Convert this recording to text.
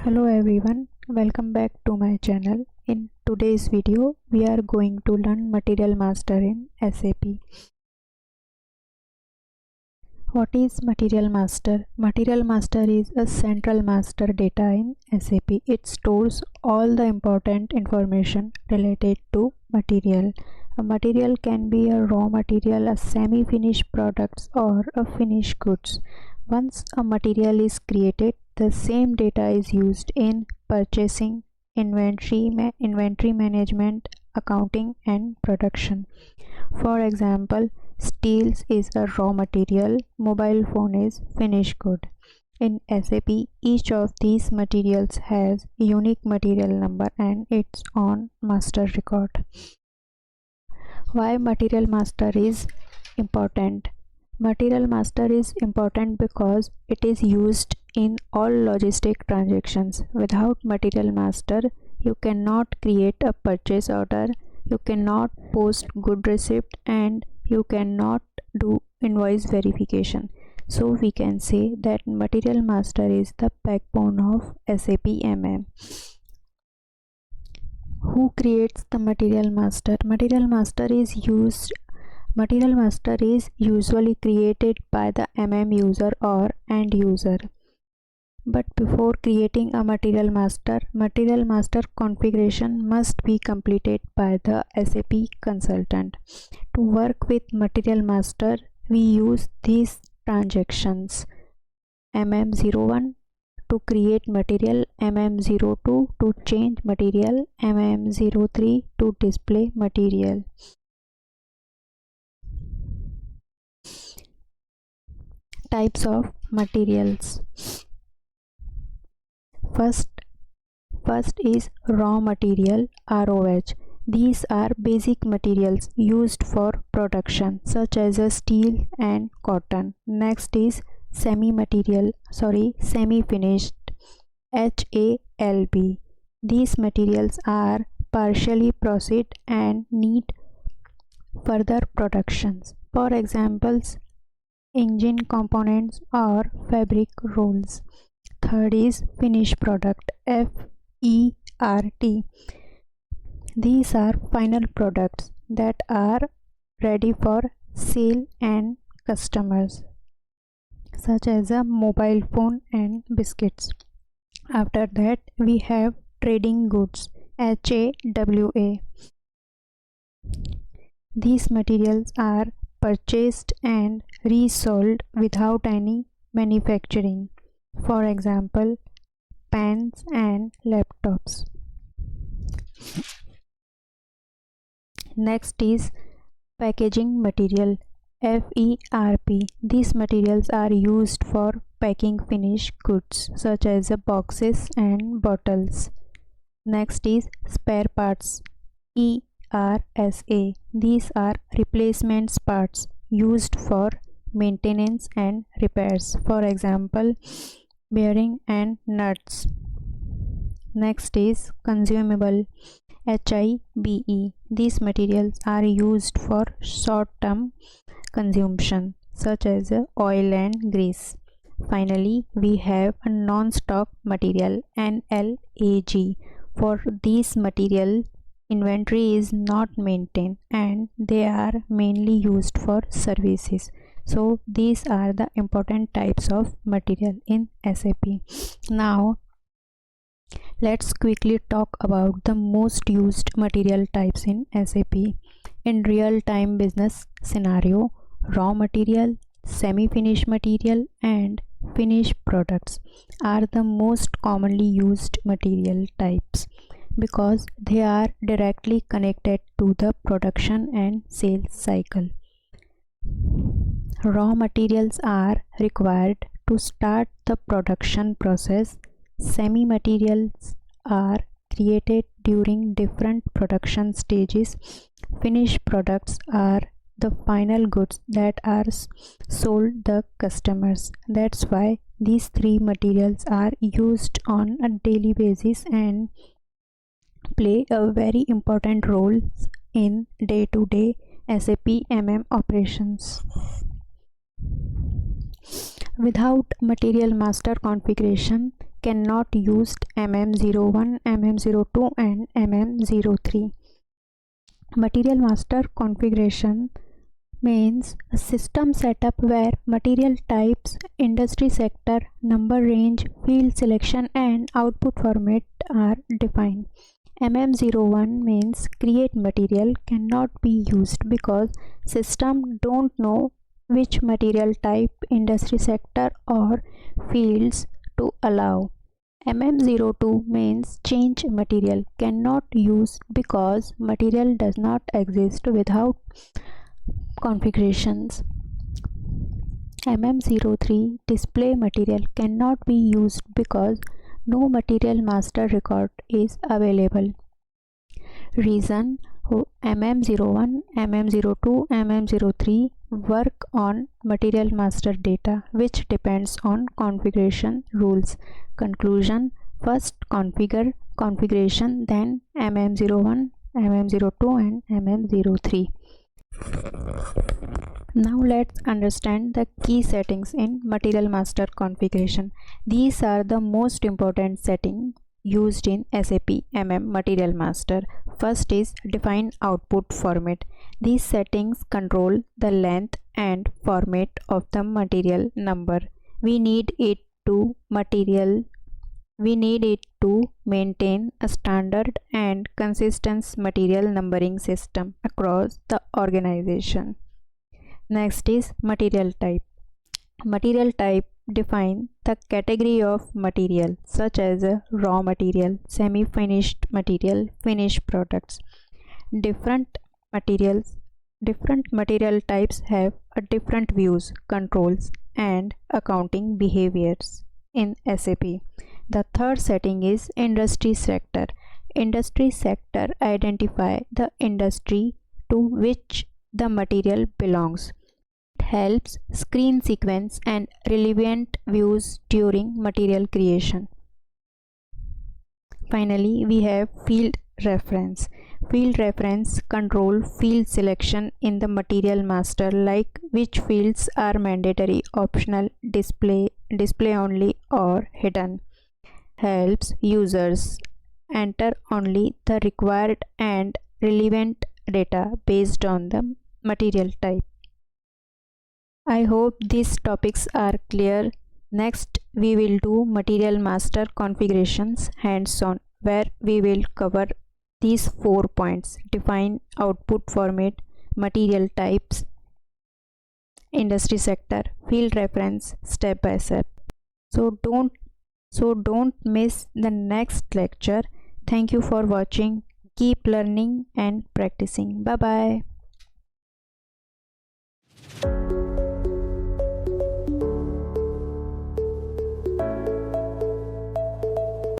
Hello everyone, welcome back to my channel. In today's video, we are going to learn Material Master in SAP. What is Material Master? Material Master is a central master data in SAP. It stores all the important information related to material. A material can be a raw material, a semi-finished products, or a finished goods. Once a material is created, the same data is used in purchasing, inventory management, accounting, and production. For example, steel is a raw material, mobile phone is finished good. In SAP, each of these materials has a unique material number and its own master record. Why Material Master is important? Material Master is important because it is used in all logistic transactions. Without Material Master, you cannot create a purchase order, you cannot post good receipt, and you cannot do invoice verification. So we can say that Material Master is the backbone of SAP MM. Who creates the Material Master? Material Master is usually created by the MM user or end user. But before creating a Material Master configuration must be completed by the SAP consultant. To work with Material Master, we use these transactions: MM01 to create material, MM02 to change material, MM03 to display material. Types of materials. First is raw material, ROH. These are basic materials used for production such as steel and cotton. Next is semi-finished, HALB. These materials are partially processed and need further productions. For examples, engine components or fabric rolls. Third is finished product, FERT. These are final products that are ready for sale and customers, such as a mobile phone and biscuits. After that, we have trading goods, HAWA. These materials are purchased and resold without any manufacturing. For example, pens and laptops. Next is packaging material, FERP. These materials are used for packing finished goods such as boxes and bottles. Next is spare parts, ERSA. These are replacement parts used for maintenance and repairs. For example, bearing and nuts. Next is consumable, HIBE. These materials are used for short-term consumption such as oil and grease. Finally, we have a non-stock material, NLAG. For these material, inventory is not maintained and they are mainly used for services. So these are the important types of material in SAP. Now let's quickly talk about the most used material types in SAP. In real-time business scenario, raw material, semi-finished material, and finished products are the most commonly used material types because they are directly connected to the production and sales cycle. Raw materials are required to start the production process. Semi-materials are created during different production stages. Finished products are the final goods that are sold the customers. That's why these three materials are used on a daily basis and play a very important role in day-to-day SAP MM operations. Without Material Master configuration, cannot use MM01, MM02 and MM03. Material master configuration means a system setup where material types, industry sector, number range, field selection and output format are defined. MM01 means create material cannot be used because system don't know which material type, industry sector or fields to allow. MM02 means change material cannot use because material does not exist without configurations. MM03 display material cannot be used because no material master record is available. Reason: MM01, MM02, MM03 work on material master data which depends on configuration rules. Conclusion: first configure configuration, then MM01, MM02 and MM03. Now let's understand the key settings in material master configuration. These are the most important settings used in SAP MM Material Master. First is define output format. These settings control the length and format of the material number. We need it to maintain a standard and consistent material numbering system across the organization. Next is material type. Material type define the category of material such as raw material, semi-finished material, finished products. Different material types have a different views, controls and accounting behaviors in SAP. The third setting is industry sector. Industry sector identify the industry to which the material belongs. It helps screen sequence and relevant views during material creation. Finally, we have field reference. Field reference control field selection in the material master, like which fields are mandatory, optional, display only or hidden. Helps users enter only the required and relevant data based on the material type. I hope these topics are clear. Next, we will do material master configurations hands-on, where we will cover these 4 points: define output format, material types, industry sector, field reference, step by step. So don't miss the next lecture. Thank you for watching. Keep learning and practicing. Bye bye.